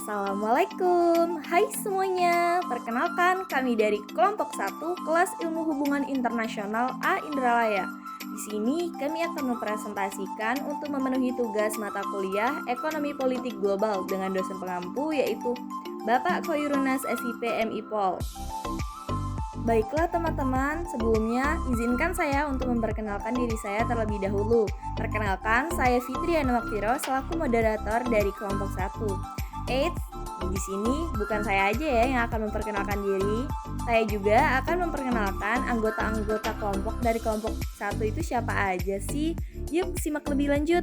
Assalamualaikum, hai semuanya. Perkenalkan, kami dari kelompok 1 kelas Ilmu Hubungan Internasional A Indralaya. Di sini kami akan mempresentasikan untuk memenuhi tugas mata kuliah Ekonomi Politik Global dengan dosen pengampu yaitu Bapak Khoirunas SIP MI Pol. Baiklah teman-teman, sebelumnya izinkan saya untuk memperkenalkan diri saya terlebih dahulu. Perkenalkan, saya Fitriana Maktiro selaku moderator dari kelompok 1. Eits, di sini bukan saya aja ya yang akan memperkenalkan diri. Saya juga akan memperkenalkan anggota-anggota kelompok dari kelompok 1 itu siapa aja sih. Yuk simak lebih lanjut.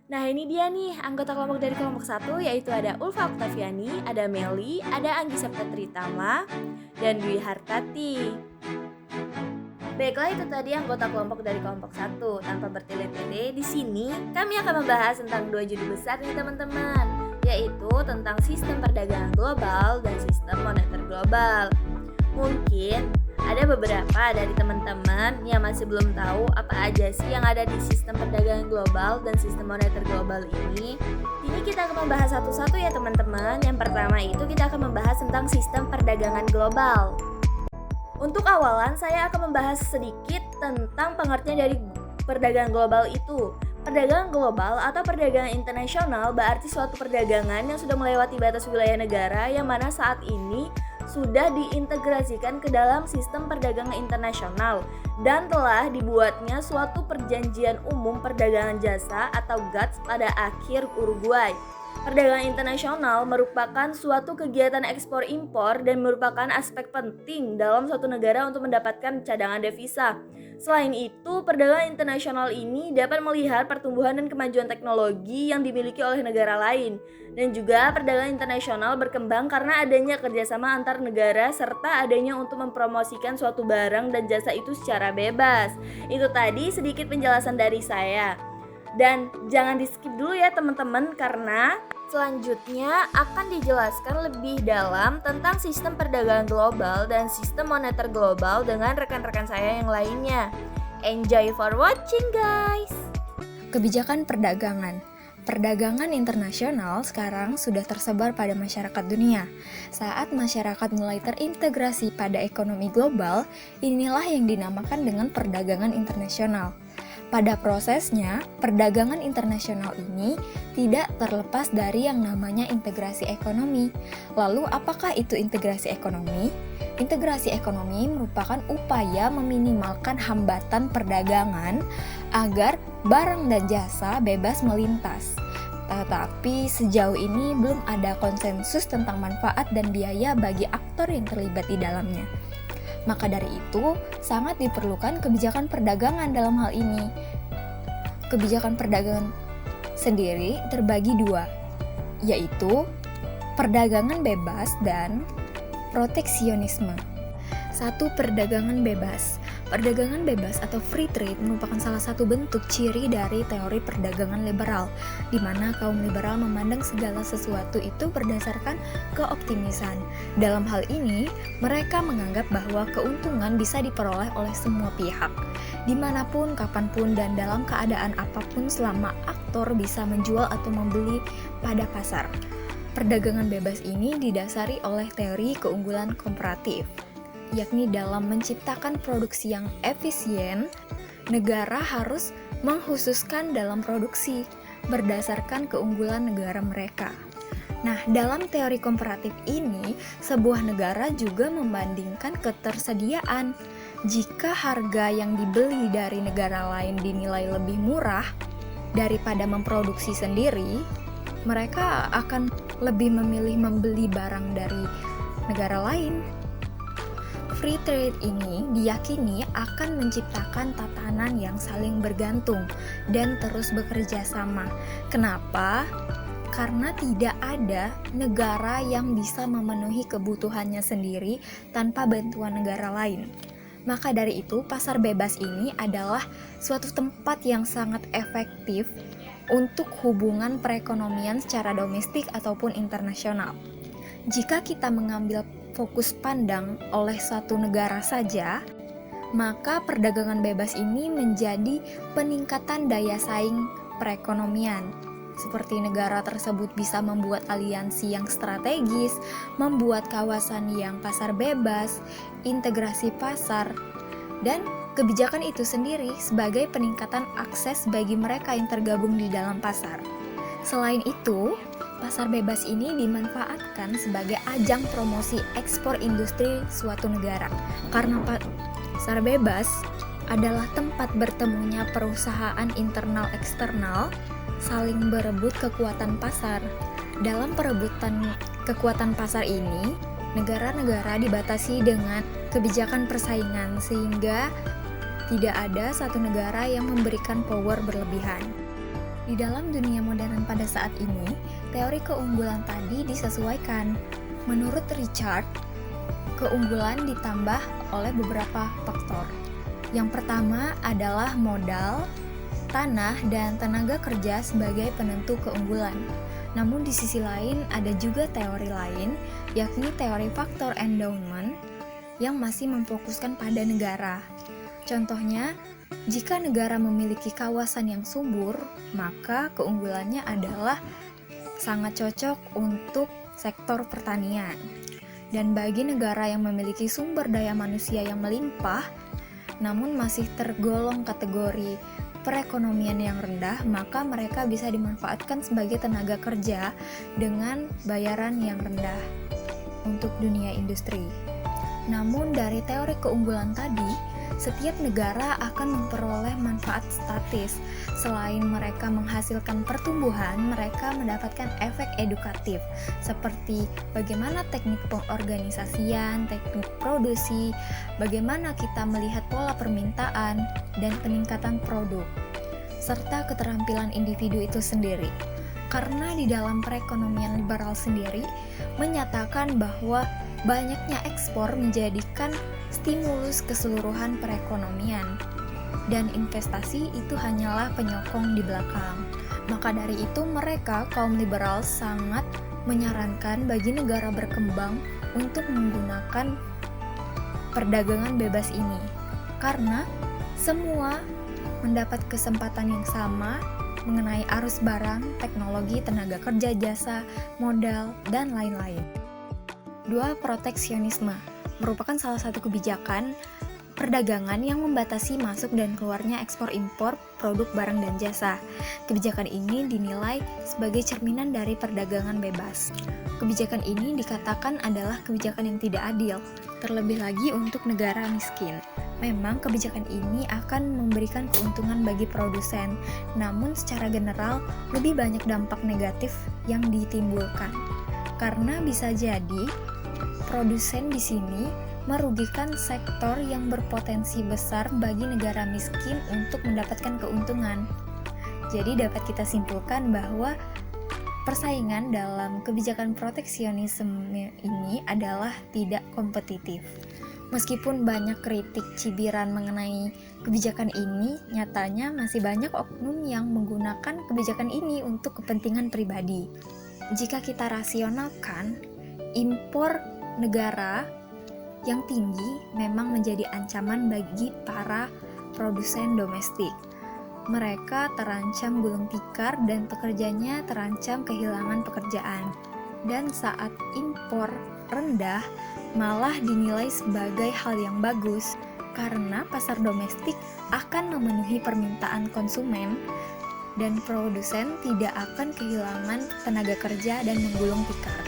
Nah ini dia nih anggota kelompok dari kelompok 1 yaitu ada Ulfa Oktaviani, ada Meli, ada Anggi Septritama, dan Dwi Hartati. Baiklah itu tadi anggota kelompok dari kelompok 1. Tanpa bertele-tele, di sini kami akan membahas tentang dua judul besar nih teman-teman, yaitu tentang sistem perdagangan global dan sistem moneter global. Mungkin ada beberapa dari teman-teman yang masih belum tahu apa aja sih yang ada di sistem perdagangan global dan sistem moneter global ini. Ini kita akan membahas satu-satu ya teman-teman. Yang pertama itu kita akan membahas tentang sistem perdagangan global. Untuk awalan saya akan membahas sedikit tentang pengertian dari perdagangan global itu. Perdagangan global atau perdagangan internasional berarti suatu perdagangan yang sudah melewati batas wilayah negara yang mana saat ini sudah diintegrasikan ke dalam sistem perdagangan internasional dan telah dibuatnya suatu perjanjian umum perdagangan jasa atau GATS pada akhir Uruguay. Perdagangan internasional merupakan suatu kegiatan ekspor impor dan merupakan aspek penting dalam suatu negara untuk mendapatkan cadangan devisa. Selain itu, perdagangan internasional ini dapat melihat pertumbuhan dan kemajuan teknologi yang dimiliki oleh negara lain. Dan juga perdagangan internasional berkembang karena adanya kerjasama antar negara serta adanya untuk mempromosikan suatu barang dan jasa itu secara bebas. Itu tadi sedikit penjelasan dari saya. Dan jangan di skip dulu ya teman-teman karena selanjutnya akan dijelaskan lebih dalam tentang sistem perdagangan global dan sistem moneter global dengan rekan-rekan saya yang lainnya. Enjoy for watching guys! Kebijakan perdagangan. Perdagangan internasional sekarang sudah tersebar pada masyarakat dunia. Saat masyarakat mulai terintegrasi pada ekonomi global, inilah yang dinamakan dengan perdagangan internasional. Pada prosesnya, perdagangan internasional ini tidak terlepas dari yang namanya integrasi ekonomi. Lalu, apakah itu integrasi ekonomi? Integrasi ekonomi merupakan upaya meminimalkan hambatan perdagangan agar barang dan jasa bebas melintas. Tetapi sejauh ini belum ada konsensus tentang manfaat dan biaya bagi aktor yang terlibat di dalamnya. Maka dari itu, sangat diperlukan kebijakan perdagangan dalam hal ini. Kebijakan perdagangan sendiri terbagi dua, yaitu perdagangan bebas dan proteksionisme. 1. Perdagangan bebas. Perdagangan bebas atau free trade merupakan salah satu bentuk ciri dari teori perdagangan liberal, di mana kaum liberal memandang segala sesuatu itu berdasarkan keoptimisan. Dalam hal ini, mereka menganggap bahwa keuntungan bisa diperoleh oleh semua pihak, dimanapun, kapanpun, dan dalam keadaan apapun selama aktor bisa menjual atau membeli pada pasar. Perdagangan bebas ini didasari oleh teori keunggulan komparatif, yakni dalam menciptakan produksi yang efisien, negara harus mengkhususkan dalam produksi berdasarkan keunggulan negara mereka. Nah, dalam teori komparatif ini, sebuah negara juga membandingkan ketersediaan. Jika harga yang dibeli dari negara lain dinilai lebih murah daripada memproduksi sendiri, mereka akan lebih memilih membeli barang dari negara lain. Free trade ini diyakini akan menciptakan tatanan yang saling bergantung dan terus bekerja sama. Kenapa? Karena tidak ada negara yang bisa memenuhi kebutuhannya sendiri tanpa bantuan negara lain. Maka dari itu, pasar bebas ini adalah suatu tempat yang sangat efektif untuk hubungan perekonomian secara domestik ataupun internasional. Jika kita mengambil fokus pandang oleh satu negara saja, maka perdagangan bebas ini menjadi peningkatan daya saing perekonomian. seperti negara tersebut bisa membuat aliansi yang strategis, membuat kawasan yang pasar bebas, integrasi pasar, dan kebijakan itu sendiri sebagai peningkatan akses bagi mereka yang tergabung di dalam pasar. Selain itu, pasar bebas ini dimanfaatkan sebagai ajang promosi ekspor industri suatu negara. Karena pasar bebas adalah tempat bertemunya perusahaan internal eksternal saling berebut kekuatan pasar. Dalam perebutan kekuatan pasar ini, negara-negara dibatasi dengan kebijakan persaingan sehingga tidak ada satu negara yang memberikan power berlebihan. Di dalam dunia modern pada saat ini, teori keunggulan tadi disesuaikan. Menurut Richard, keunggulan ditambah oleh beberapa faktor. Yang pertama adalah modal, tanah, dan tenaga kerja sebagai penentu keunggulan. Namun di sisi lain ada juga teori lain, yakni teori faktor endowment yang masih memfokuskan pada negara. Contohnya, jika negara memiliki kawasan yang subur, maka keunggulannya adalah sangat cocok untuk sektor pertanian. Dan bagi negara yang memiliki sumber daya manusia yang melimpah, namun masih tergolong kategori perekonomian yang rendah, maka mereka bisa dimanfaatkan sebagai tenaga kerja dengan bayaran yang rendah untuk dunia industri. Namun dari teori keunggulan tadi, setiap negara akan memperoleh manfaat statis. Selain mereka menghasilkan pertumbuhan, mereka mendapatkan efek edukatif seperti bagaimana teknik pengorganisasian, teknik produksi, bagaimana kita melihat pola permintaan, dan peningkatan produk, serta keterampilan individu itu sendiri. Karena di dalam perekonomian liberal sendiri menyatakan bahwa banyaknya ekspor menjadikan stimulus keseluruhan perekonomian, dan investasi itu hanyalah penyokong di belakang. Maka dari itu mereka, kaum liberal, sangat menyarankan bagi negara berkembang untuk menggunakan perdagangan bebas ini, karena semua mendapat kesempatan yang sama mengenai arus barang, teknologi, tenaga kerja, jasa, modal, dan lain-lain. 2. Proteksionisme merupakan salah satu kebijakan perdagangan yang membatasi masuk dan keluarnya ekspor impor produk barang dan jasa. Kebijakan ini dinilai sebagai cerminan dari perdagangan bebas. Kebijakan ini dikatakan adalah kebijakan yang tidak adil, terlebih lagi untuk negara miskin. Memang kebijakan ini akan memberikan keuntungan bagi produsen, namun secara general lebih banyak dampak negatif yang ditimbulkan. Karena bisa jadi produsen di sini merugikan sektor yang berpotensi besar bagi negara miskin untuk mendapatkan keuntungan. Jadi dapat kita simpulkan bahwa persaingan dalam kebijakan proteksionisme ini adalah tidak kompetitif. Meskipun banyak kritik cibiran mengenai kebijakan ini, nyatanya masih banyak oknum yang menggunakan kebijakan ini untuk kepentingan pribadi. Jika kita rasionalkan, impor negara yang tinggi memang menjadi ancaman bagi para produsen domestik. Mereka terancam gulung tikar dan pekerjanya terancam kehilangan pekerjaan. Dan saat impor rendah malah dinilai sebagai hal yang bagus karena pasar domestik akan memenuhi permintaan konsumen dan produsen tidak akan kehilangan tenaga kerja dan menggulung tikar.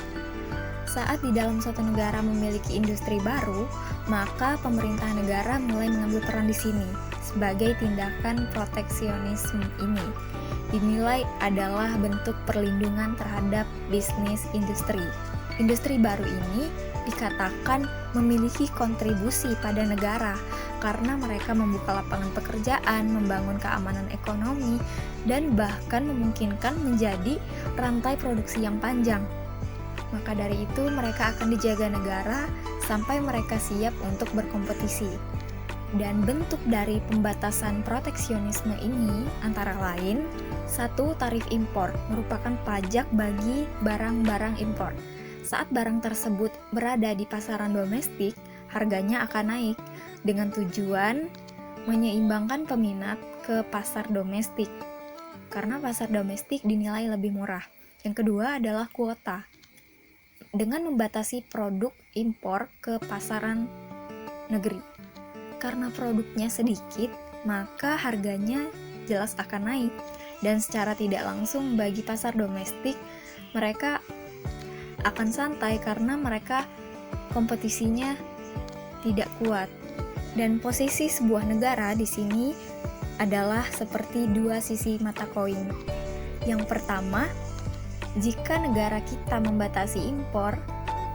Saat di dalam suatu negara memiliki industri baru, maka pemerintah negara mulai mengambil peran di sini sebagai tindakan proteksionisme ini. Dinilai adalah bentuk perlindungan terhadap bisnis industri. Industri baru ini dikatakan memiliki kontribusi pada negara karena mereka membuka lapangan pekerjaan, membangun keamanan ekonomi, dan bahkan memungkinkan menjadi rantai produksi yang panjang. Maka dari itu mereka akan dijaga negara sampai mereka siap untuk berkompetisi. Dan bentuk dari pembatasan proteksionisme ini antara lain, 1. Tarif impor merupakan pajak bagi barang-barang impor. Saat barang tersebut berada di pasaran domestik, harganya akan naik dengan tujuan menyeimbangkan peminat ke pasar domestik. karena pasar domestik dinilai lebih murah. Yang kedua adalah kuota. Dengan membatasi produk impor ke pasaran negeri. Karena produknya sedikit, maka harganya jelas akan naik. Dan secara tidak langsung bagi pasar domestik, mereka akan santai karena mereka kompetisinya tidak kuat. Dan posisi sebuah negara di sini adalah seperti dua sisi mata koin. Yang pertama, jika negara kita membatasi impor,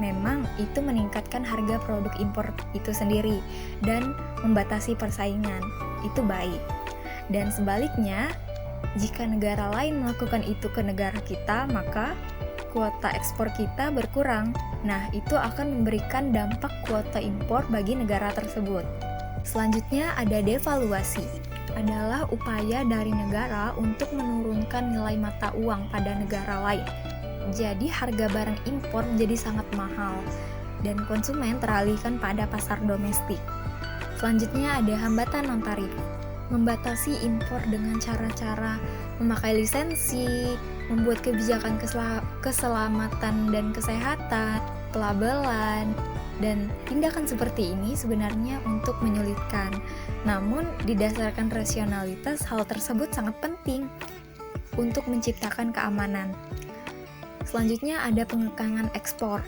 memang itu meningkatkan harga produk impor itu sendiri dan membatasi persaingan. Itu baik. Dan sebaliknya, jika negara lain melakukan itu ke negara kita, maka kuota ekspor kita berkurang. Nah, itu akan memberikan dampak kuota impor bagi negara tersebut. Selanjutnya ada devaluasi. Adalah upaya dari negara untuk menurunkan nilai mata uang pada negara lain. Jadi harga barang impor menjadi sangat mahal dan konsumen teralihkan pada pasar domestik. Selanjutnya ada hambatan non-tarif. Membatasi impor dengan cara-cara memakai lisensi, membuat kebijakan keselamatan dan kesehatan, pelabelan, dan tindakan seperti ini sebenarnya untuk menyulitkan. Namun, didasarkan rasionalitas, hal tersebut sangat penting untuk menciptakan keamanan. Selanjutnya ada pengekangan ekspor.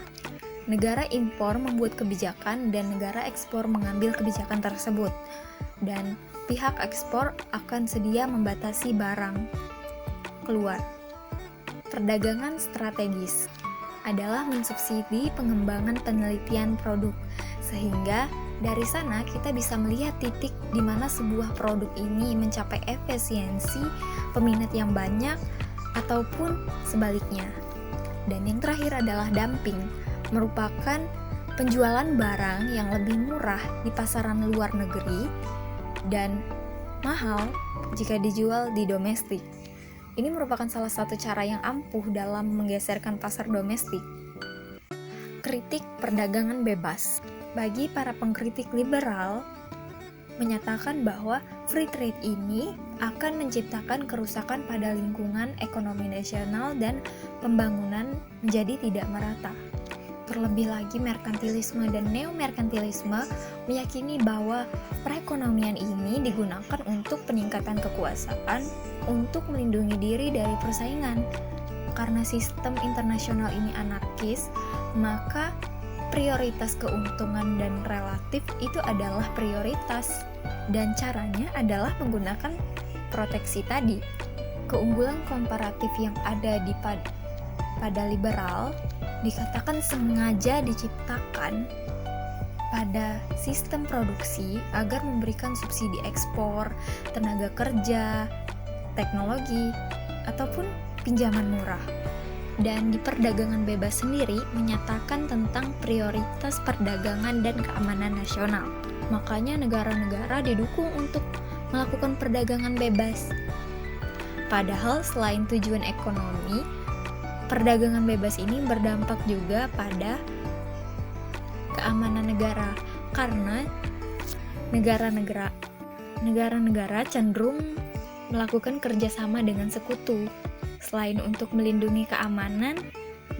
Negara impor membuat kebijakan dan negara ekspor mengambil kebijakan tersebut. Dan pihak ekspor akan sedia membatasi barang keluar. Perdagangan strategis adalah mensubsidi pengembangan penelitian produk, sehingga dari sana kita bisa melihat titik di mana sebuah produk ini mencapai efisiensi peminat yang banyak ataupun sebaliknya. Dan yang terakhir adalah dumping, merupakan penjualan barang yang lebih murah di pasaran luar negeri dan mahal jika dijual di domestik. Ini merupakan salah satu cara yang ampuh dalam menggeserkan pasar domestik. Kritik perdagangan bebas. Bagi para pengkritik liberal, menyatakan bahwa free trade ini akan menciptakan kerusakan pada lingkungan ekonomi nasional dan pembangunan menjadi tidak merata. Terlebih lagi, merkantilisme dan neo-merkantilisme meyakini bahwa perekonomian ini digunakan untuk peningkatan kekuasaan, untuk melindungi diri dari persaingan. Karena sistem internasional ini anarkis, maka prioritas keuntungan dan relatif itu adalah prioritas. Dan caranya adalah menggunakan proteksi tadi. Keunggulan komparatif yang ada pada liberal dikatakan sengaja diciptakan pada sistem produksi agar memberikan subsidi ekspor, tenaga kerja, teknologi, ataupun pinjaman murah. Dan di perdagangan bebas sendiri menyatakan tentang prioritas perdagangan dan keamanan nasional. Makanya negara-negara didukung untuk melakukan perdagangan bebas. Padahal selain tujuan ekonomi, perdagangan bebas ini berdampak juga pada keamanan negara, karena negara-negara cenderung melakukan kerjasama dengan sekutu. Selain untuk melindungi keamanan,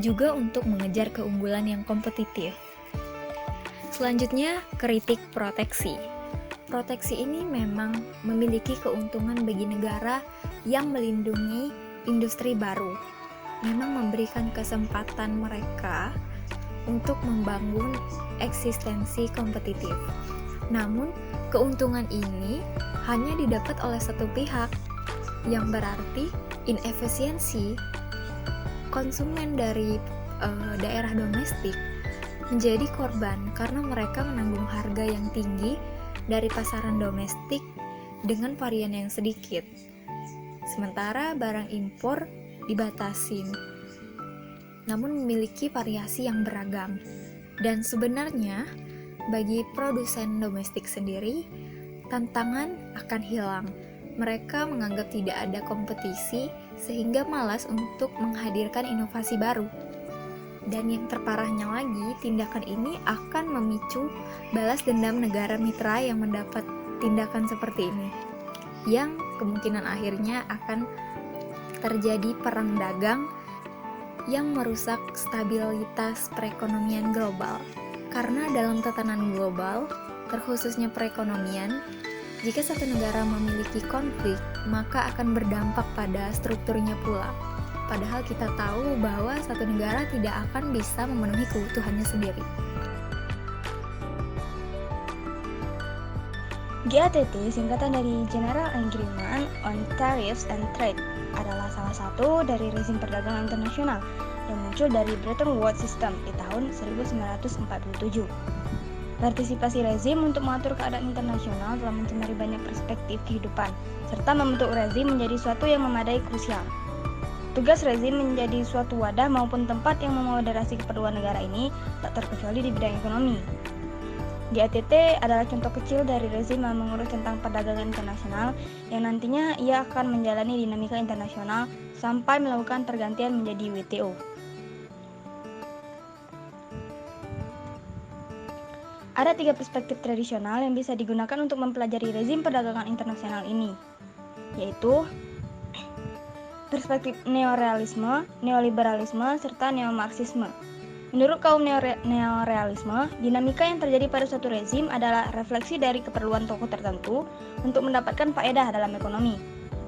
juga untuk mengejar keunggulan yang kompetitif. Selanjutnya, kritik proteksi. Proteksi ini memang memiliki keuntungan bagi negara yang melindungi industri baru. Memang memberikan kesempatan mereka untuk membangun eksistensi kompetitif. Namun, keuntungan ini hanya didapat oleh satu pihak, yang berarti inefisiensi konsumen dari daerah domestik menjadi korban karena mereka menanggung harga yang tinggi dari pasaran domestik dengan varian yang sedikit. Sementara barang impor dibatasin, namun memiliki variasi yang beragam. Dan sebenarnya, bagi produsen domestik sendiri, tantangan akan hilang. Mereka menganggap tidak ada kompetisi, sehingga malas untuk menghadirkan inovasi baru. Dan yang terparahnya lagi, tindakan ini akan memicu balas dendam negara mitra yang mendapat tindakan seperti ini, yang kemungkinan akhirnya akan terjadi perang dagang yang merusak stabilitas perekonomian global. Karena dalam tatanan global, terkhususnya perekonomian, jika satu negara memiliki konflik, maka akan berdampak pada strukturnya pula. Padahal kita tahu bahwa satu negara tidak akan bisa memenuhi kebutuhannya sendiri. GATT, singkatan dari General Agreement on Tariffs and Trade, adalah salah satu dari rezim perdagangan internasional yang muncul dari Bretton Woods System di tahun 1947. Partisipasi rezim untuk mengatur keadaan internasional telah mencemari banyak perspektif kehidupan, serta membentuk rezim menjadi suatu yang memadai krusial. Tugas rezim menjadi suatu wadah maupun tempat yang memoderasi keperluan negara ini tak terkecuali di bidang ekonomi. GATT adalah contoh kecil dari rezim yang mengurus tentang perdagangan internasional yang nantinya ia akan menjalani dinamika internasional sampai melakukan pergantian menjadi WTO. Ada 3 perspektif tradisional yang bisa digunakan untuk mempelajari rezim perdagangan internasional ini, yaitu perspektif neorealisme, neoliberalisme, serta neomarxisme. Menurut kaum neorealisme, dinamika yang terjadi pada suatu rezim adalah refleksi dari keperluan tokoh tertentu untuk mendapatkan faedah dalam ekonomi.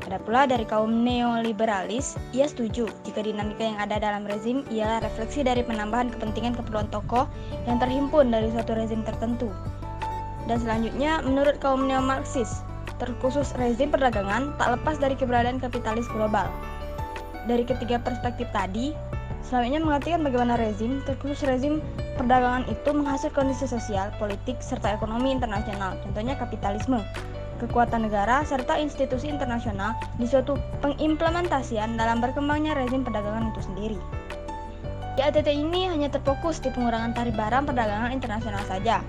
Ada pula dari kaum neoliberalis, ia setuju jika dinamika yang ada dalam rezim ialah refleksi dari penambahan kepentingan keperluan tokoh yang terhimpun dari suatu rezim tertentu. Dan selanjutnya, menurut kaum neomarxis, terkhusus rezim perdagangan tak lepas dari keberadaan kapitalis global. Dari ketiga perspektif tadi, selanjutnya mengartikan bagaimana rezim, terkhusus rezim perdagangan itu menghasilkan kondisi sosial, politik, serta ekonomi internasional, contohnya kapitalisme, kekuatan negara, serta institusi internasional di suatu pengimplementasian dalam berkembangnya rezim perdagangan itu sendiri. GATT ini hanya terfokus di pengurangan tarif barang perdagangan internasional saja,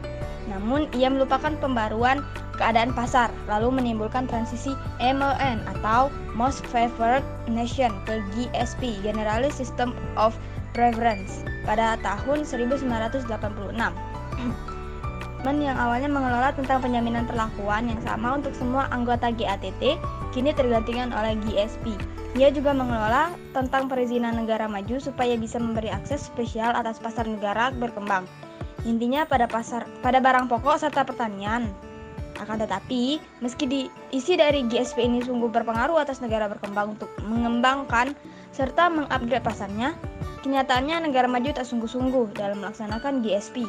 namun ia melupakan pembaruan keadaan pasar, lalu menimbulkan transisi MON atau Most Favored Nation ke GSP, Generalist System of Preference, pada tahun 1986. Yang awalnya mengelola tentang penjaminan perlakuan yang sama untuk semua anggota GATT, kini tergantikan oleh GSP. Ia juga mengelola tentang perizinan negara maju supaya bisa memberi akses spesial atas pasar negara berkembang. Intinya pada barang pokok serta pertanian. Akan tetapi, meski isi dari GSP ini sungguh berpengaruh atas negara berkembang untuk mengembangkan serta mengupgrade pasarnya, kenyataannya negara maju tak sungguh-sungguh dalam melaksanakan GSP.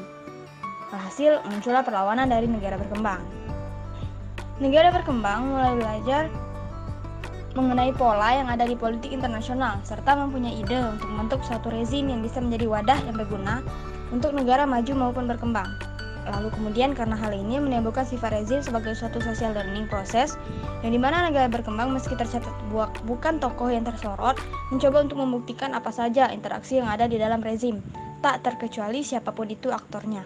Alhasil, muncullah perlawanan dari negara berkembang. Negara berkembang mulai belajar mengenai pola yang ada di politik internasional, serta mempunyai ide untuk membentuk suatu rezim yang bisa menjadi wadah yang berguna untuk negara maju maupun berkembang. Lalu kemudian karena hal ini menimbulkan sifat rezim sebagai suatu social learning process yang dimana negara berkembang meski tercatat bukan tokoh yang tersorot mencoba untuk membuktikan apa saja interaksi yang ada di dalam rezim, tak terkecuali siapapun itu aktornya.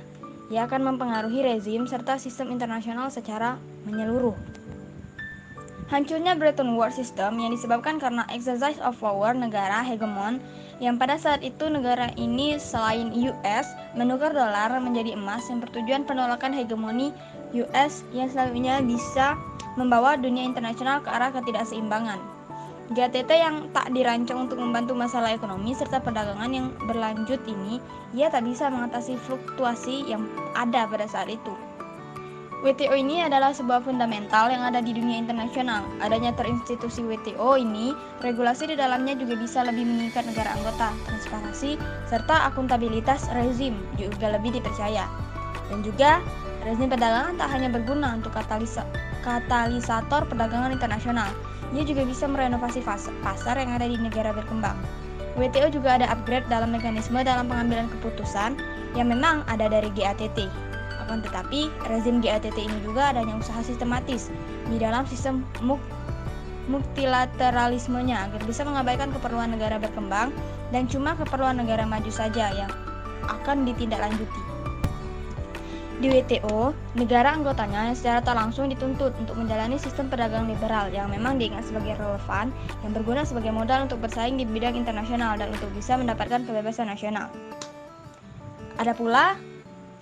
Ia akan mempengaruhi rezim serta sistem internasional secara menyeluruh. Hancurnya Bretton Woods System yang disebabkan karena exercise of power negara hegemon yang pada saat itu negara ini selain US menukar dolar menjadi emas yang bertujuan penolakan hegemoni US yang selanjutnya bisa membawa dunia internasional ke arah ketidakseimbangan. GATT yang tak dirancang untuk membantu masalah ekonomi serta perdagangan yang berlanjut ini, ia tak bisa mengatasi fluktuasi yang ada pada saat itu. WTO ini adalah sebuah fundamental yang ada di dunia internasional. Adanya terinstitusi WTO ini, regulasi di dalamnya juga bisa lebih mengikat negara anggota, transparansi, serta akuntabilitas rezim juga lebih dipercaya. Dan juga, rezim perdagangan tak hanya berguna untuk katalisator perdagangan internasional, ia juga bisa merenovasi pasar yang ada di negara berkembang. WTO juga ada upgrade dalam mekanisme dalam pengambilan keputusan yang memang ada dari GATT. Akan tetapi, rezim GATT ini juga adanya usaha sistematis di dalam sistem multilateralismenya agar bisa mengabaikan keperluan negara berkembang dan cuma keperluan negara maju saja yang akan ditindaklanjuti. Di WTO, negara anggotanya secara tak langsung dituntut untuk menjalani sistem perdagangan liberal yang memang diingat sebagai relevan yang berguna sebagai modal untuk bersaing di bidang internasional dan untuk bisa mendapatkan kebebasan nasional. Ada pula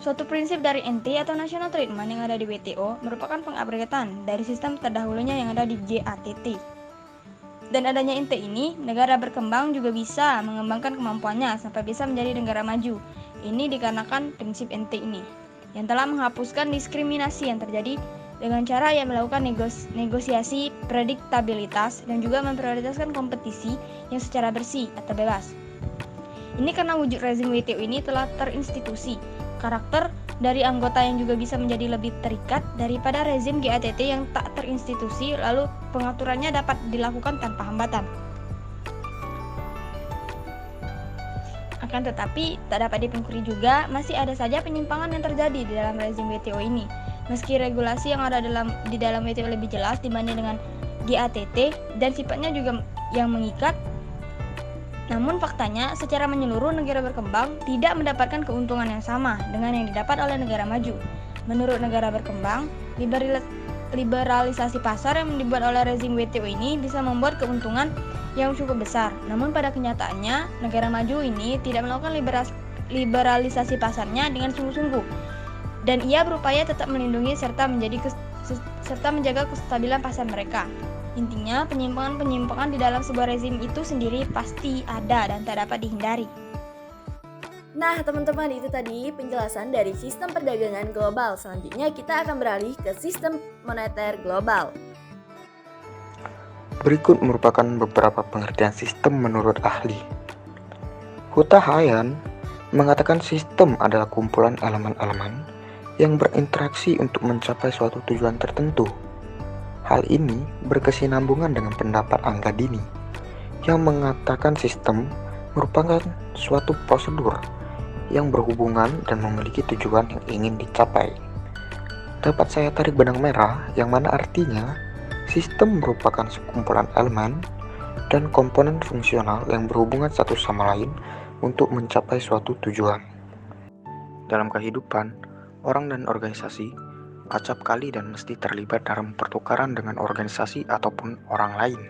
suatu prinsip dari NT atau National Treatment yang ada di WTO merupakan pengupgradean dari sistem terdahulunya yang ada di GATT. Dan adanya INTE ini, negara berkembang juga bisa mengembangkan kemampuannya sampai bisa menjadi negara maju. Ini dikarenakan prinsip INTE ini, yang telah menghapuskan diskriminasi yang terjadi dengan cara yang melakukan negosiasi prediktabilitas dan juga memprioritaskan kompetisi yang secara bersih atau bebas. Ini karena wujud rezim WTO ini telah terinstitusi. Karakter dari anggota yang juga bisa menjadi lebih terikat daripada rezim GATT yang tak terinstitusi, lalu pengaturannya dapat dilakukan tanpa hambatan. Akan tetapi, tak dapat dipungkiri juga, masih ada saja penyimpangan yang terjadi di dalam rezim WTO ini. Meski regulasi yang ada di dalam WTO lebih jelas dibanding dengan GATT dan sifatnya juga yang mengikat, namun faktanya, secara menyeluruh negara berkembang tidak mendapatkan keuntungan yang sama dengan yang didapat oleh negara maju. Menurut negara berkembang, liberalisasi pasar yang dibuat oleh rezim WTO ini bisa membuat keuntungan yang cukup besar. Namun pada kenyataannya, negara maju ini tidak melakukan liberalisasi pasarnya dengan sungguh-sungguh. Dan ia berupaya tetap melindungi serta menjaga kestabilan pasar mereka. Intinya, penyimpangan-penyimpangan di dalam sebuah rezim itu sendiri pasti ada dan tak dapat dihindari. Nah, teman-teman, itu tadi penjelasan dari sistem perdagangan global. Selanjutnya kita akan beralih ke sistem moneter global. Berikut merupakan beberapa pengertian sistem menurut ahli. Huta Hayan mengatakan sistem adalah kumpulan elemen-elemen yang berinteraksi untuk mencapai suatu tujuan tertentu. Hal ini berkesinambungan dengan pendapat Angga Dini yang mengatakan sistem merupakan suatu prosedur yang berhubungan dan memiliki tujuan yang ingin dicapai. Dapat saya tarik benang merah yang mana artinya sistem merupakan sekumpulan elemen dan komponen fungsional yang berhubungan satu sama lain untuk mencapai suatu tujuan. Dalam kehidupan, orang dan organisasi acap kali dan mesti terlibat dalam pertukaran dengan organisasi ataupun orang lain.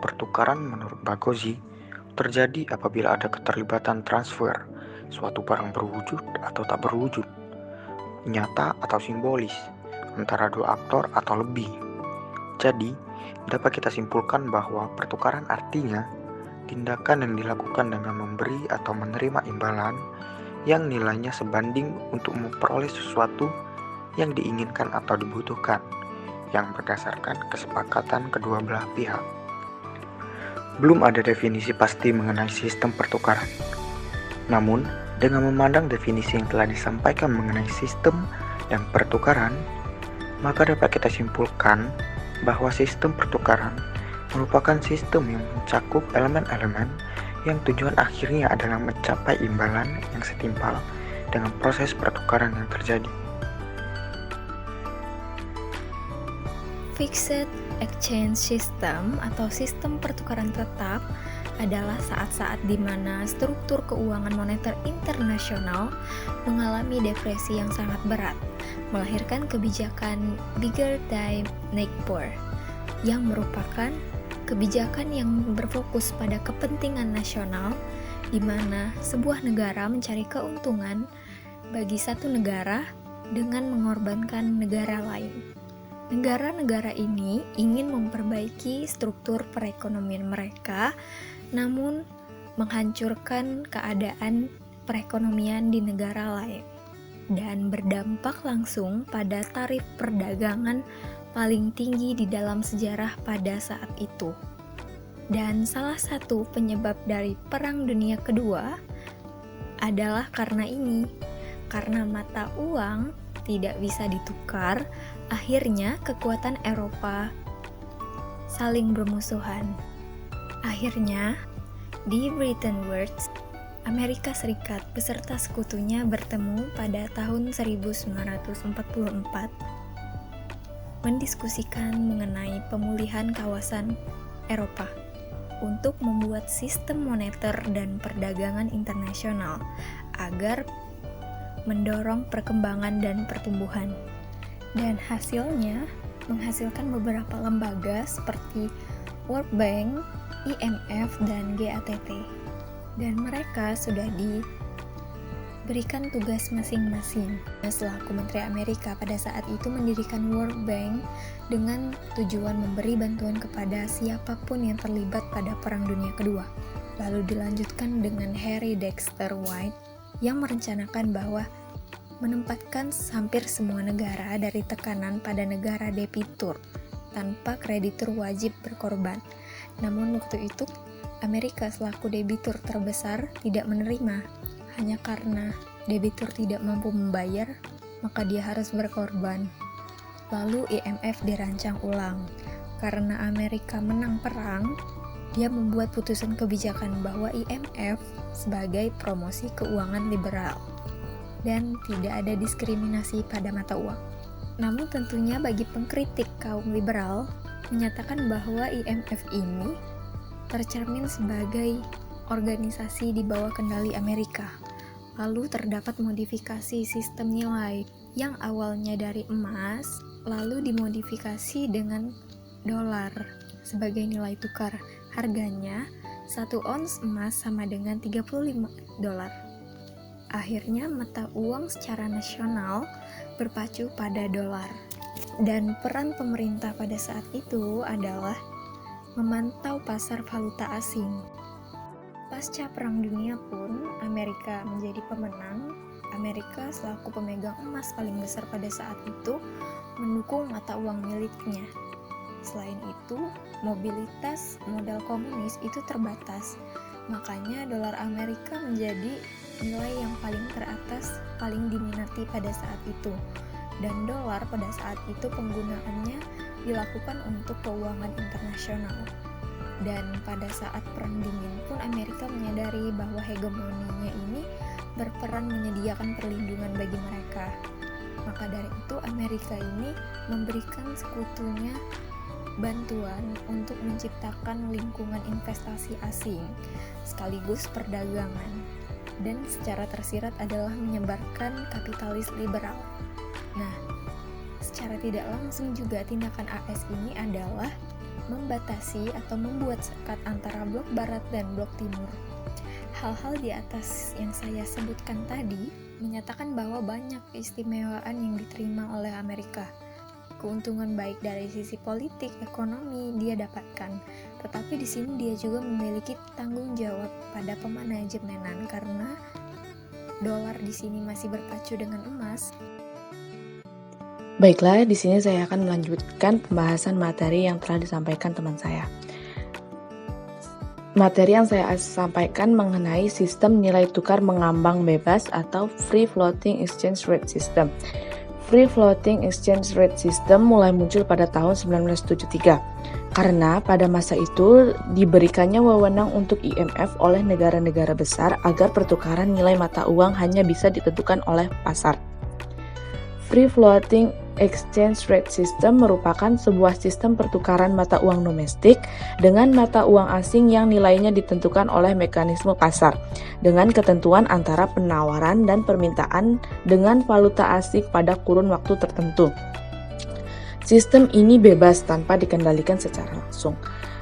Pertukaran menurut Bagozi terjadi apabila ada keterlibatan transfer, suatu barang berwujud atau tak berwujud, nyata atau simbolis, antara dua aktor atau lebih. Jadi, dapat kita simpulkan bahwa pertukaran artinya tindakan yang dilakukan dengan memberi atau menerima imbalan yang nilainya sebanding untuk memperoleh sesuatu yang diinginkan atau dibutuhkan, yang berdasarkan kesepakatan kedua belah pihak. Belum ada definisi pasti mengenai sistem pertukaran. Namun, dengan memandang definisi yang telah disampaikan mengenai sistem dan pertukaran, maka dapat kita simpulkan bahwa sistem pertukaran merupakan sistem yang mencakup elemen-elemen yang tujuan akhirnya adalah mencapai imbalan yang setimpal dengan proses pertukaran yang terjadi. Fixed Exchange System atau sistem pertukaran tetap adalah saat-saat di mana struktur keuangan moneter internasional mengalami depresi yang sangat berat, melahirkan kebijakan bigger than neighbor, yang merupakan kebijakan yang berfokus pada kepentingan nasional, di mana sebuah negara mencari keuntungan bagi satu negara dengan mengorbankan negara lain. Negara-negara ini ingin memperbaiki struktur perekonomian mereka, namun menghancurkan keadaan perekonomian di negara lain, dan berdampak langsung pada tarif perdagangan paling tinggi di dalam sejarah pada saat itu. Dan salah satu penyebab dari Perang Dunia Kedua adalah karena ini, karena mata uang tidak bisa ditukar, akhirnya kekuatan Eropa saling bermusuhan. Akhirnya, di Bretton Woods, Amerika Serikat beserta sekutunya bertemu pada tahun 1944 mendiskusikan mengenai pemulihan kawasan Eropa untuk membuat sistem moneter dan perdagangan internasional agar mendorong perkembangan dan pertumbuhan. Dan hasilnya menghasilkan beberapa lembaga seperti World Bank, IMF, dan GATT. Dan mereka sudah diberikan tugas masing-masing. Selaku Menteri Amerika pada saat itu mendirikan World Bank dengan tujuan memberi bantuan kepada siapapun yang terlibat pada Perang Dunia Kedua. Lalu dilanjutkan dengan Harry Dexter White yang merencanakan bahwa menempatkan hampir semua negara dari tekanan pada negara debitur tanpa kreditur wajib berkorban. Namun waktu itu Amerika selaku debitur terbesar tidak menerima, hanya karena debitur tidak mampu membayar, maka dia harus berkorban. Lalu IMF dirancang ulang. Karena Amerika menang perang, dia membuat putusan kebijakan bahwa IMF sebagai promosi keuangan liberal dan tidak ada diskriminasi pada mata uang. Namun tentunya bagi pengkritik kaum liberal menyatakan bahwa IMF ini tercermin sebagai organisasi di bawah kendali Amerika. Lalu terdapat modifikasi sistem nilai yang awalnya dari emas lalu dimodifikasi dengan dolar sebagai nilai tukar. Harganya 1 ons emas sama dengan 35 dolar. Akhirnya mata uang secara nasional berpacu pada dolar. Dan peran pemerintah pada saat itu adalah memantau pasar valuta asing. Pasca Perang Dunia pun Amerika menjadi pemenang. Amerika selaku pemegang emas paling besar pada saat itu mendukung mata uang miliknya. Selain itu, mobilitas modal komunis itu terbatas. Makanya dolar Amerika menjadi nilai yang paling teratas, paling diminati pada saat itu. Dan dolar pada saat itu penggunaannya dilakukan untuk keuangan internasional. Dan pada saat Perang Dingin pun Amerika menyadari bahwa hegemoninya ini berperan menyediakan perlindungan bagi mereka. Maka dari itu Amerika ini memberikan sekutunya bantuan untuk menciptakan lingkungan investasi asing sekaligus perdagangan, dan secara tersirat adalah menyebarkan kapitalis liberal. Nah, secara tidak langsung juga tindakan AS ini adalah membatasi atau membuat sekat antara blok barat dan blok timur. Hal-hal di atas yang saya sebutkan tadi menyatakan bahwa banyak keistimewaan yang diterima oleh Amerika. Keuntungan baik dari sisi politik, ekonomi dia dapatkan, tetapi di sini dia juga memiliki tanggung jawab pada pemanajemenan karena dolar di sini masih berpacu dengan emas. Baiklah, di sini saya akan melanjutkan pembahasan materi yang telah disampaikan teman saya. Materi yang saya sampaikan mengenai sistem nilai tukar mengambang bebas atau Free Floating Exchange Rate System. Free Floating Exchange Rate System mulai muncul pada tahun 1973 karena pada masa itu diberikannya wewenang untuk IMF oleh negara-negara besar agar pertukaran nilai mata uang hanya bisa ditentukan oleh pasar. Free Floating Exchange Rate System merupakan sebuah sistem pertukaran mata uang domestik dengan mata uang asing yang nilainya ditentukan oleh mekanisme pasar dengan ketentuan antara penawaran dan permintaan dengan valuta asing pada kurun waktu tertentu. Sistem ini bebas tanpa dikendalikan secara langsung.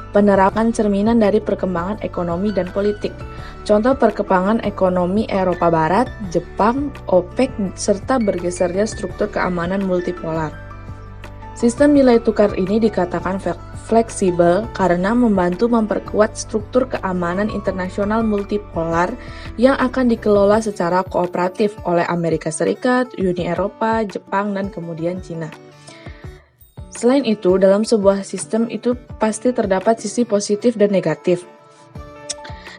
Penerapan cerminan dari perkembangan ekonomi dan politik. Contoh perkembangan ekonomi Eropa Barat, Jepang, OPEC, serta bergesernya struktur keamanan multipolar. Sistem nilai tukar ini dikatakan fleksibel karena membantu memperkuat struktur keamanan internasional multipolar yang akan dikelola secara kooperatif oleh Amerika Serikat, Uni Eropa, Jepang, dan kemudian Cina. Selain itu, dalam sebuah sistem itu pasti terdapat sisi positif dan negatif.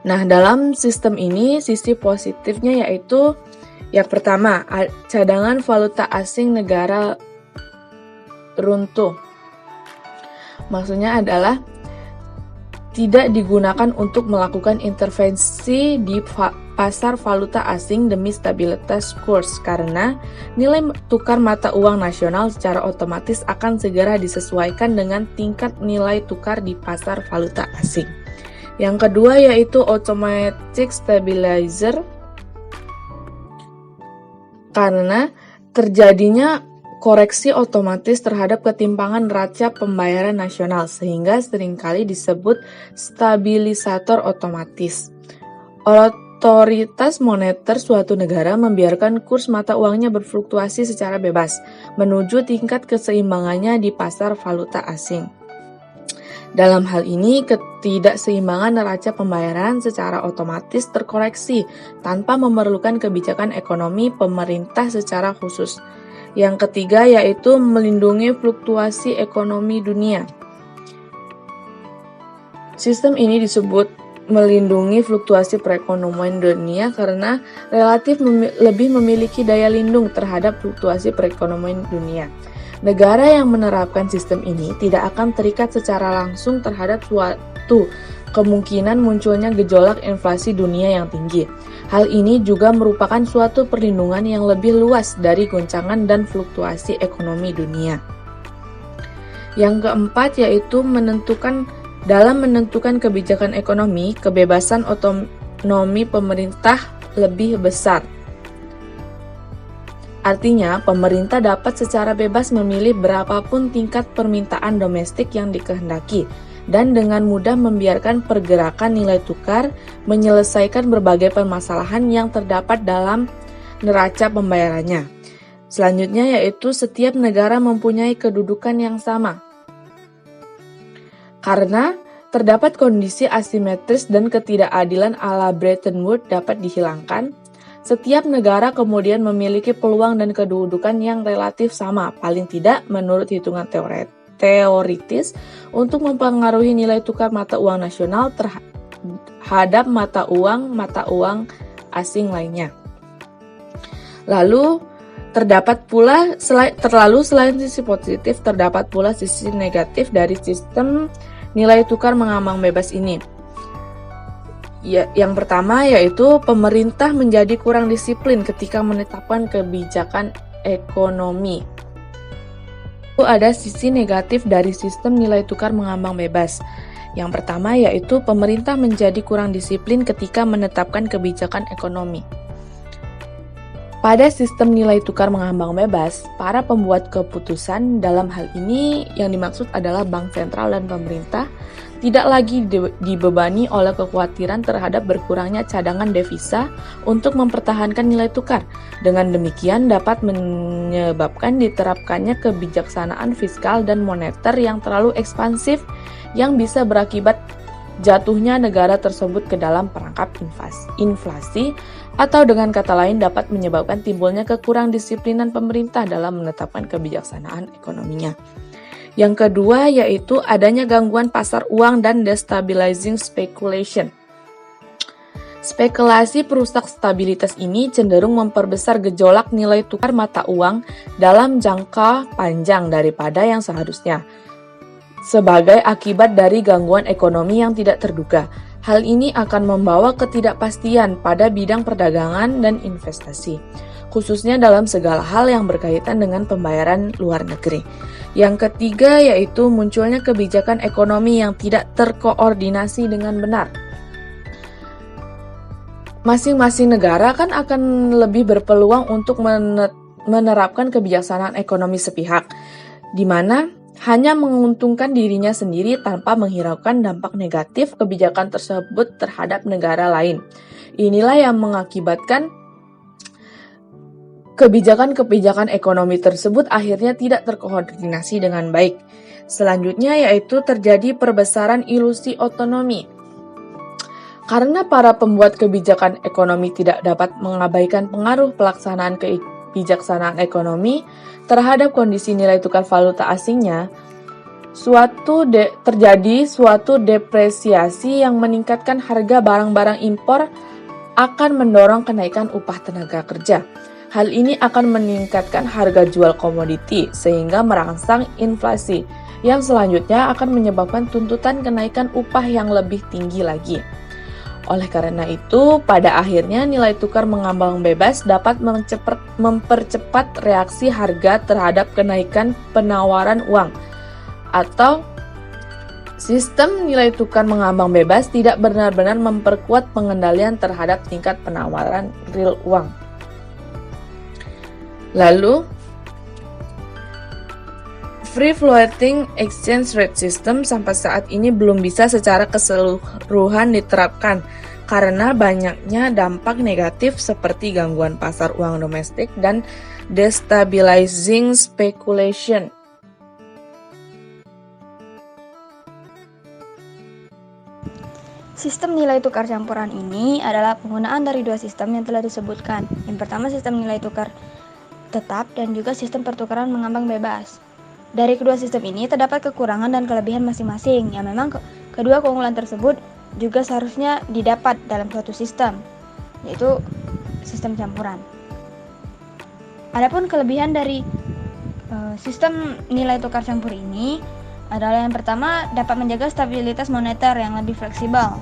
Nah, dalam sistem ini, sisi positifnya yaitu yang pertama, cadangan valuta asing negara runtuh. Maksudnya adalah tidak digunakan untuk melakukan intervensi di pasar valuta asing demi stabilitas kurs karena nilai tukar mata uang nasional secara otomatis akan segera disesuaikan dengan tingkat nilai tukar di pasar valuta asing. Yang kedua yaitu automatic stabilizer karena terjadinya koreksi otomatis terhadap ketimpangan neraca pembayaran nasional sehingga seringkali disebut stabilisator otomatis. Otoritas moneter suatu negara membiarkan kurs mata uangnya berfluktuasi secara bebas menuju tingkat keseimbangannya di pasar valuta asing. Dalam hal ini, ketidakseimbangan neraca pembayaran secara otomatis terkoreksi tanpa memerlukan kebijakan ekonomi pemerintah secara khusus. Yang ketiga yaitu melindungi fluktuasi ekonomi dunia. Sistem ini disebut melindungi fluktuasi perekonomian dunia karena relatif lebih memiliki daya lindung terhadap fluktuasi perekonomian dunia. Negara yang menerapkan sistem ini tidak akan terikat secara langsung terhadap suatu kemungkinan munculnya gejolak inflasi dunia yang tinggi. Hal ini juga merupakan suatu perlindungan yang lebih luas dari goncangan dan fluktuasi ekonomi dunia. Yang keempat yaitu dalam menentukan kebijakan ekonomi, kebebasan otonomi pemerintah lebih besar. Artinya, pemerintah dapat secara bebas memilih berapapun tingkat permintaan domestik yang dikehendaki dan dengan mudah membiarkan pergerakan nilai tukar menyelesaikan berbagai permasalahan yang terdapat dalam neraca pembayarannya. Selanjutnya yaitu setiap negara mempunyai kedudukan yang sama. Karena terdapat kondisi asimetris dan ketidakadilan ala Bretton Woods dapat dihilangkan, setiap negara kemudian memiliki peluang dan kedudukan yang relatif sama, paling tidak menurut hitungan teoritis, untuk mempengaruhi nilai tukar mata uang nasional terhadap mata uang asing lainnya. Lalu selain sisi positif, terdapat pula sisi negatif dari sistem nilai tukar mengambang bebas ini. Yang pertama yaitu pemerintah menjadi kurang disiplin ketika menetapkan kebijakan ekonomi. Ada sisi negatif dari sistem nilai tukar mengambang bebas. Yang pertama yaitu pemerintah menjadi kurang disiplin ketika menetapkan kebijakan ekonomi. Pada sistem nilai tukar mengambang bebas, para pembuat keputusan dalam hal ini yang dimaksud adalah bank sentral dan pemerintah tidak lagi dibebani oleh kekhawatiran terhadap berkurangnya cadangan devisa untuk mempertahankan nilai tukar. Dengan demikian dapat menyebabkan diterapkannya kebijaksanaan fiskal dan moneter yang terlalu ekspansif yang bisa berakibat jatuhnya negara tersebut ke dalam perangkap inflasi atau dengan kata lain dapat menyebabkan timbulnya kekurang disiplinan pemerintah dalam menetapkan kebijaksanaan ekonominya. Yang kedua yaitu adanya gangguan pasar uang dan destabilizing speculation. Spekulasi perusak stabilitas ini cenderung memperbesar gejolak nilai tukar mata uang dalam jangka panjang daripada yang seharusnya. Sebagai akibat dari gangguan ekonomi yang tidak terduga, hal ini akan membawa ketidakpastian pada bidang perdagangan dan investasi, khususnya dalam segala hal yang berkaitan dengan pembayaran luar negeri. Yang ketiga yaitu munculnya kebijakan ekonomi yang tidak terkoordinasi dengan benar. Masing-masing negara kan akan lebih berpeluang untuk menerapkan kebijaksanaan ekonomi sepihak, di mana hanya menguntungkan dirinya sendiri tanpa menghiraukan dampak negatif kebijakan tersebut terhadap negara lain. Inilah yang mengakibatkan kebijakan-kebijakan ekonomi tersebut akhirnya tidak terkoordinasi dengan baik. Selanjutnya yaitu terjadi perbesaran ilusi otonomi. Karena para pembuat kebijakan ekonomi tidak dapat mengabaikan pengaruh pelaksanaan kebijaksanaan ekonomi terhadap kondisi nilai tukar valuta asingnya, terjadi suatu depresiasi yang meningkatkan harga barang-barang impor akan mendorong kenaikan upah tenaga kerja. Hal ini akan meningkatkan harga jual komoditi sehingga merangsang inflasi yang selanjutnya akan menyebabkan tuntutan kenaikan upah yang lebih tinggi lagi. Oleh karena itu, pada akhirnya nilai tukar mengambang bebas dapat mempercepat reaksi harga terhadap kenaikan penawaran uang, atau sistem nilai tukar mengambang bebas tidak benar-benar memperkuat pengendalian terhadap tingkat penawaran real uang. Lalu, Free Floating Exchange Rate System sampai saat ini belum bisa secara keseluruhan diterapkan karena banyaknya dampak negatif seperti gangguan pasar uang domestik dan destabilizing speculation. Sistem nilai tukar campuran ini adalah penggunaan dari dua sistem yang telah disebutkan. Yang pertama sistem nilai tukar tetap dan juga sistem pertukaran mengambang bebas. Dari kedua sistem ini terdapat kekurangan dan kelebihan masing-masing, yang memang kedua keunggulan tersebut juga seharusnya didapat dalam suatu sistem, yaitu sistem campuran. Adapun kelebihan dari sistem nilai tukar campur ini adalah yang pertama dapat menjaga stabilitas moneter yang lebih fleksibel.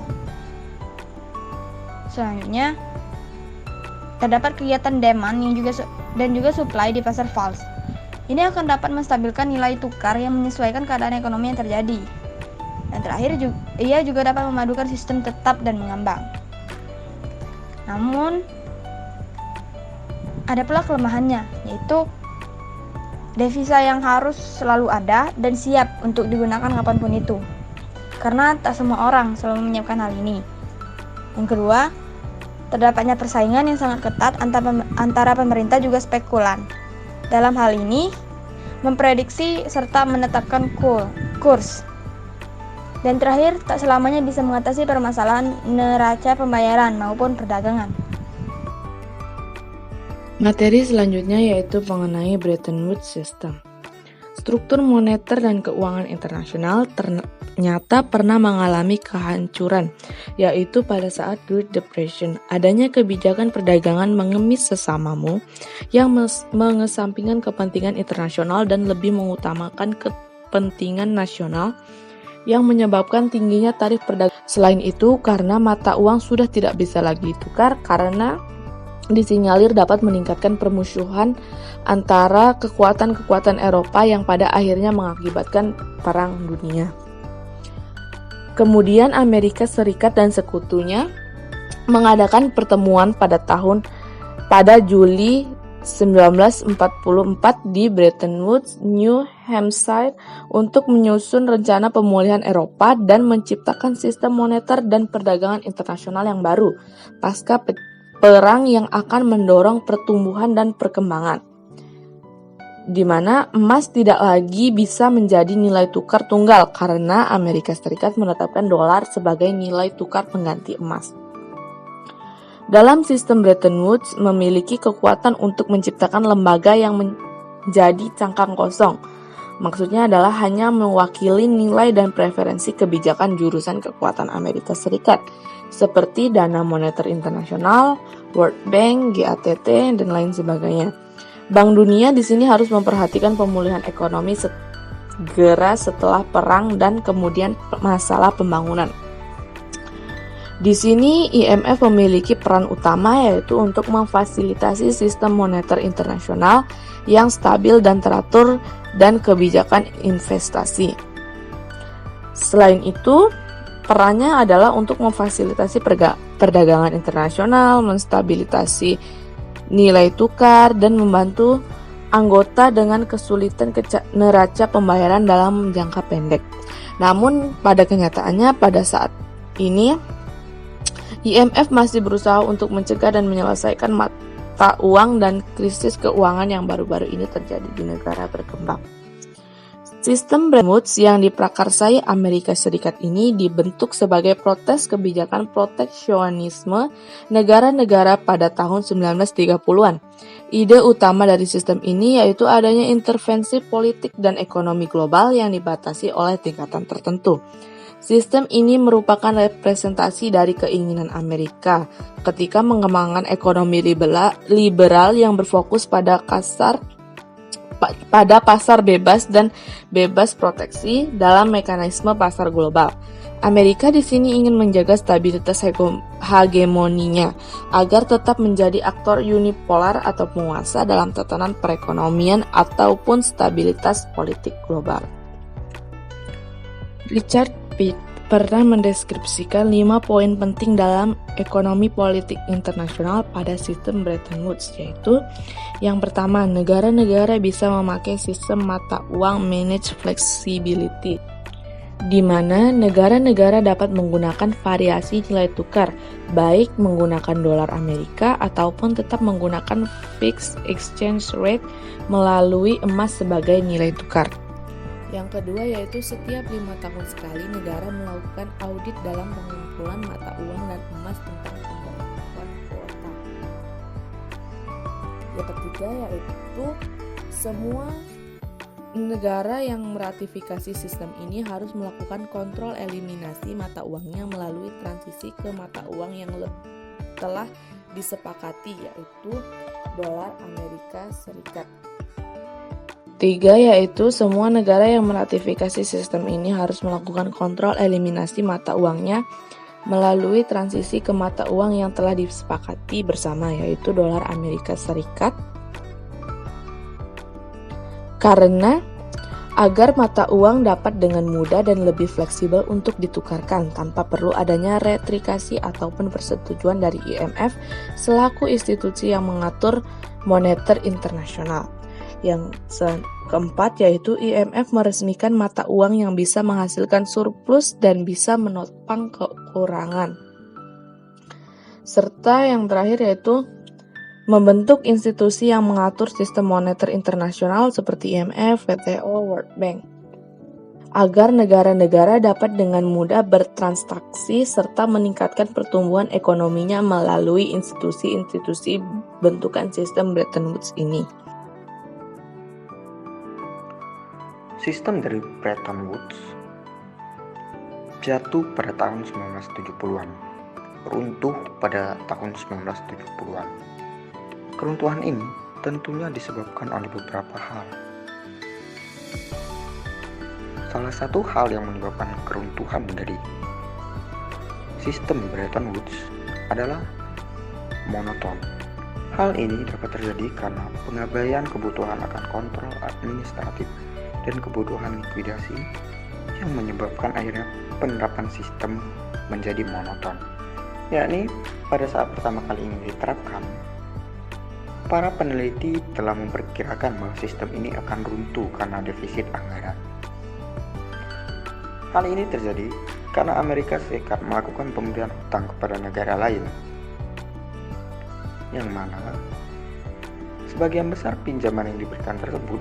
Selanjutnya, terdapat kegiatan demand dan juga supply di pasar fals. Ini akan dapat menstabilkan nilai tukar yang menyesuaikan keadaan ekonomi yang terjadi. Dan terakhir, ia juga dapat memadukan sistem tetap dan mengambang. Namun, ada pula kelemahannya, yaitu devisa yang harus selalu ada dan siap untuk digunakan kapanpun itu. Karena tak semua orang selalu menyiapkan hal ini. Yang kedua, terdapatnya persaingan yang sangat ketat antara pemerintah juga spekulan. Dalam hal ini, memprediksi serta menetapkan kurs. Dan terakhir, tak selamanya bisa mengatasi permasalahan neraca pembayaran maupun perdagangan. Materi selanjutnya yaitu mengenai Bretton Woods System. Struktur moneter dan keuangan internasional ternyata pernah mengalami kehancuran, yaitu pada saat Great Depression. Adanya kebijakan perdagangan mengemis sesamamu yang mengesampingkan kepentingan internasional dan lebih mengutamakan kepentingan nasional yang menyebabkan tingginya tarif perdagangan. Selain itu, karena mata uang sudah tidak bisa lagi ditukar karena disinyalir dapat meningkatkan permusuhan antara kekuatan-kekuatan Eropa yang pada akhirnya mengakibatkan Perang Dunia. Kemudian Amerika Serikat dan sekutunya mengadakan pertemuan pada Juli 1944 di Bretton Woods, New Hampshire untuk menyusun rencana pemulihan Eropa dan menciptakan sistem moneter dan perdagangan internasional yang baru pasca perang yang akan mendorong pertumbuhan dan perkembangan, di mana emas tidak lagi bisa menjadi nilai tukar tunggal karena Amerika Serikat menetapkan dolar sebagai nilai tukar pengganti emas. Dalam sistem Bretton Woods memiliki kekuatan untuk menciptakan lembaga yang menjadi cangkang kosong. Maksudnya adalah hanya mewakili nilai dan preferensi kebijakan jurusan kekuatan Amerika Serikat, seperti Dana Moneter Internasional, World Bank, GATT, dan lain sebagainya. Bank Dunia di sini harus memperhatikan pemulihan ekonomi segera setelah perang dan kemudian masalah pembangunan. Di sini IMF memiliki peran utama yaitu untuk memfasilitasi sistem moneter internasional yang stabil dan teratur dan kebijakan investasi. Selain itu, perannya adalah untuk memfasilitasi perdagangan internasional, menstabilisasi nilai tukar, dan membantu anggota dengan kesulitan neraca pembayaran dalam jangka pendek. Namun, pada kenyataannya pada saat ini, IMF masih berusaha untuk mencegah dan menyelesaikan mata uang dan krisis keuangan yang baru-baru ini terjadi di negara berkembang. Sistem Bretton Woods yang diprakarsai Amerika Serikat ini dibentuk sebagai protes kebijakan proteksionisme negara-negara pada tahun 1930-an. Ide utama dari sistem ini yaitu adanya intervensi politik dan ekonomi global yang dibatasi oleh tingkatan tertentu. Sistem ini merupakan representasi dari keinginan Amerika ketika mengembangkan ekonomi liberal yang berfokus pada pasar bebas dan bebas proteksi dalam mekanisme pasar global. Amerika di sini ingin menjaga stabilitas hegemoninya agar tetap menjadi aktor unipolar atau penguasa dalam tatanan perekonomian ataupun stabilitas politik global. Richard Pitt pernah mendeskripsikan 5 poin penting dalam ekonomi politik internasional pada sistem Bretton Woods, yaitu yang pertama, negara-negara bisa memakai sistem mata uang managed flexibility. di mana negara-negara dapat menggunakan variasi nilai tukar, baik menggunakan dolar Amerika ataupun tetap menggunakan fixed exchange rate melalui emas sebagai nilai tukar. Yang kedua yaitu setiap 5 tahun sekali negara melakukan audit dalam pengumpulan mata uang dan emas tentang pemberlakuan kuota. Yang ketiga yaitu semua negara yang meratifikasi sistem ini harus melakukan kontrol eliminasi mata uangnya melalui transisi ke mata uang yang telah disepakati yaitu dolar Amerika Serikat. 3 yaitu semua negara yang meratifikasi sistem ini harus melakukan kontrol eliminasi mata uangnya melalui transisi ke mata uang yang telah disepakati bersama yaitu dolar Amerika Serikat. Karena agar mata uang dapat dengan mudah dan lebih fleksibel untuk ditukarkan tanpa perlu adanya retrikasi ataupun persetujuan dari IMF selaku institusi yang mengatur moneter internasional. Yang keempat yaitu IMF meresmikan mata uang yang bisa menghasilkan surplus dan bisa menopang kekurangan. Serta yang terakhir yaitu membentuk institusi yang mengatur sistem moneter internasional seperti IMF, WTO, World Bank, agar negara-negara dapat dengan mudah bertransaksi serta meningkatkan pertumbuhan ekonominya melalui institusi-institusi bentukan sistem Bretton Woods ini. Sistem dari Bretton Woods jatuh pada tahun 1970-an, runtuh pada tahun 1970-an. Keruntuhan ini tentunya disebabkan oleh beberapa hal. Salah satu hal yang menyebabkan keruntuhan dari sistem Bretton Woods adalah monoton. Hal ini dapat terjadi karena pengabaian kebutuhan akan kontrol administratif dan kebutuhan likuidasi yang menyebabkan akhirnya penerapan sistem menjadi monoton. Yakni pada saat pertama kali ini diterapkan, para peneliti telah memperkirakan bahwa sistem ini akan runtuh karena defisit anggaran. Hal ini terjadi karena Amerika Serikat melakukan pemberian hutang kepada negara lain, yang mana sebagian besar pinjaman yang diberikan tersebut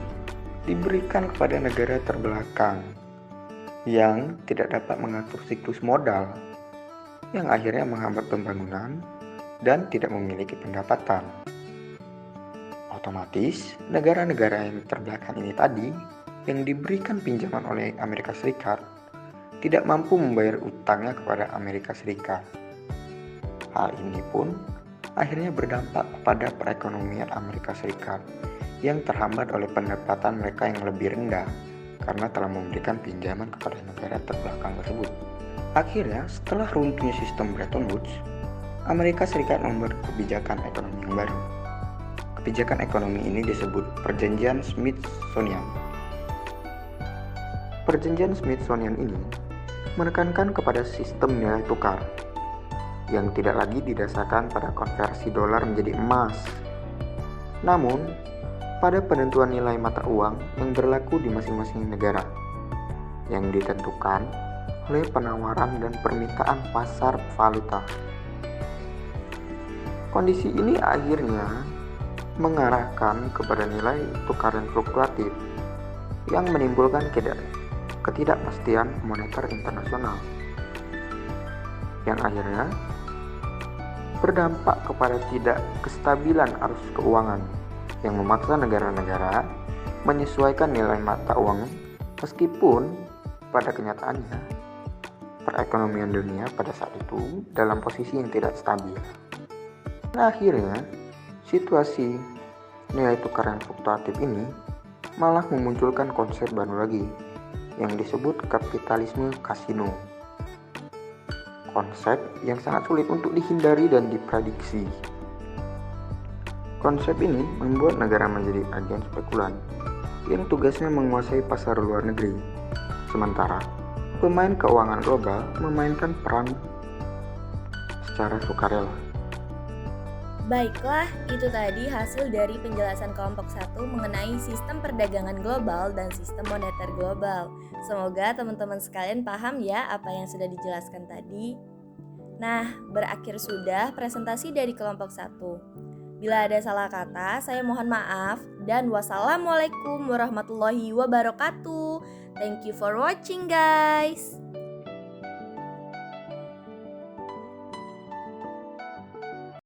diberikan kepada negara terbelakang yang tidak dapat mengatur siklus modal, yang akhirnya menghambat pembangunan dan tidak memiliki pendapatan. Otomatis, negara-negara yang terbelakang ini tadi yang diberikan pinjaman oleh Amerika Serikat tidak mampu membayar utangnya kepada Amerika Serikat. Hal ini pun akhirnya berdampak kepada perekonomian Amerika Serikat yang terhambat oleh pendapatan mereka yang lebih rendah karena telah memberikan pinjaman kepada negara terbelakang tersebut. Akhirnya, setelah runtuhnya sistem Bretton Woods, Amerika Serikat membuat kebijakan ekonomi yang baru. Kebijakan ekonomi ini disebut Perjanjian Smithsonian. Perjanjian Smithsonian ini menekankan kepada sistem nilai tukar yang tidak lagi didasarkan pada konversi dolar menjadi emas, namun pada penentuan nilai mata uang yang berlaku di masing-masing negara yang ditentukan oleh penawaran dan permintaan pasar valuta. Kondisi ini akhirnya mengarahkan kepada nilai tukar yang fluktuatif yang menimbulkan ketidakpastian moneter internasional yang akhirnya berdampak kepada tidak kestabilan arus keuangan yang memaksa negara-negara menyesuaikan nilai mata uang meskipun pada kenyataannya perekonomian dunia pada saat itu dalam posisi yang tidak stabil. Dan akhirnya situasi nilai tukar yang fluktuatif ini malah memunculkan konsep baru lagi yang disebut kapitalisme kasino. Konsep yang sangat sulit untuk dihindari dan diprediksi. Konsep ini membuat negara menjadi agen spekulan yang tugasnya menguasai pasar luar negeri, sementara pemain keuangan global memainkan peran secara sukarela. Baiklah, itu tadi hasil dari penjelasan kelompok 1 mengenai sistem perdagangan global dan sistem moneter global. Semoga teman-teman sekalian paham ya apa yang sudah dijelaskan tadi. Nah, berakhir sudah presentasi dari kelompok 1. Bila ada salah kata, saya mohon maaf dan wassalamualaikum warahmatullahi wabarakatuh. Thank you for watching guys.